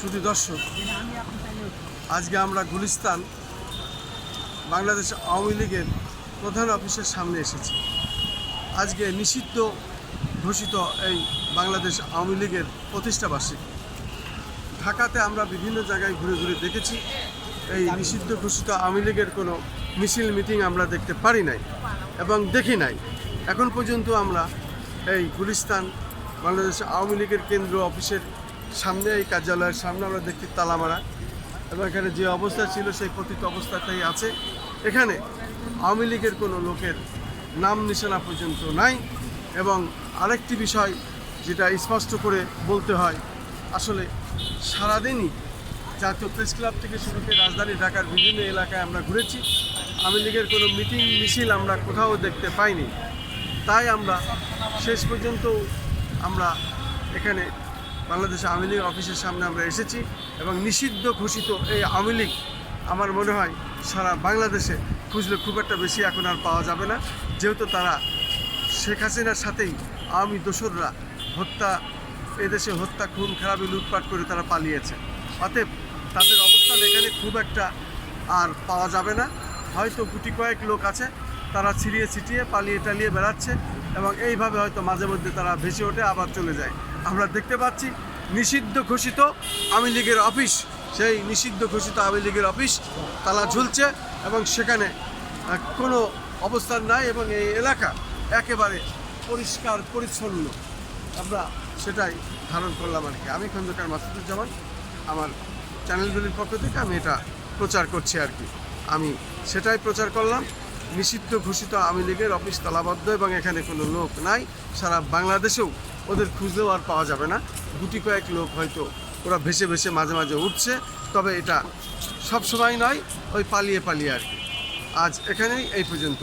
শুধু দর্শক, আজকে আমরা গুলিস্তান বাংলাদেশ আওয়ামী লীগের প্রধান অফিসের সামনে এসেছি। আজকে নিষিদ্ধ ঘোষিত এই বাংলাদেশ আওয়ামী লীগের প্রতিষ্ঠাবার্ষিকী। ঢাকাতে আমরা বিভিন্ন জায়গায় ঘুরে ঘুরে দেখেছি, এই নিষিদ্ধ ঘোষিত আওয়ামী লীগের কোনো মিছিল মিটিং আমরা দেখতে পারি নাই এবং দেখি নাই। এখন পর্যন্ত আমরা এই গুলিস্তান বাংলাদেশ আওয়ামী লীগের কেন্দ্র অফিসের সামনে, এই কার্যালয়ের সামনে আমরা দেখি তালা মারা, এবং এখানে যে অবস্থা ছিল সেই পতিত অবস্থাতেই আছে। এখানে আওয়ামী লীগের কোনো লোকের নাম নিশানা পর্যন্ত নাই। এবং আরেকটি বিষয় যেটা স্পষ্ট করে বলতে হয়, আসলে সারাদিনই জাতীয় প্রেস ক্লাব থেকে শুরু করে রাজধানী ঢাকার বিভিন্ন এলাকায় আমরা ঘুরেছি, আওয়ামী লীগের কোনো মিটিং মিছিল আমরা কোথাও দেখতে পাইনি। তাই আমরা শেষ পর্যন্ত আমরা এখানে বাংলাদেশ আওয়ামী লীগ অফিসের সামনে আমরা এসেছি এবং নিষিদ্ধ ঘোষিত এই আওয়ামী লীগ আমার মনে হয় সারা বাংলাদেশে খুঁজলে খুব একটা বেশি এখন আর পাওয়া যাবে না, যেহেতু তারা শেখ হাসিনার সাথেই আওয়ামী দোসররা এদেশে হত্যা, খুন খারাপি, লুটপাট করে তারা পালিয়েছে। অতএব তাদের অবস্থান এখানে খুব একটা আর পাওয়া যাবে না। হয়তো গুটি কয়েক লোক আছে, তারা ছিড়িয়ে ছিটিয়ে পালিয়ে টালিয়ে বেড়াচ্ছে এবং এইভাবে হয়তো মাঝে মধ্যে তারা ভেসে ওঠে আবার চলে যায়। আমরা দেখতে পাচ্ছি নিষিদ্ধ ঘোষিত আওয়ামী লীগের অফিস, সেই নিষিদ্ধ ঘোষিত আওয়ামী লীগের অফিস তালা ঝুলছে এবং সেখানে কোনো অবস্থান নাই এবং এই এলাকা একেবারে পরিষ্কার পরিচ্ছন্ন। আমরা সেটাই ধারণ করলাম আর কি। আমি খন্দকার মাসুদুজ্জামান, আমার চ্যানেলগুলির পক্ষ থেকে আমি এটা প্রচার করছি আর কি। আমি সেটাই প্রচার করলাম, নিষিদ্ধ ঘোষিত আওয়ামী লীগের অফিস তালাবদ্ধ এবং এখানে কোনো লোক নাই। সারা বাংলাদেশেও ওদের খুঁজলেও আর পাওয়া যাবে না। গুটি কয়েক লোক হয়তো ওরা ভেসে ভেসে মাঝে মাঝে উঠছে, তবে এটা সব সময় নয়, ওই পালিয়ে পালিয়ে আর কি। আজ এখানেই এই পর্যন্ত।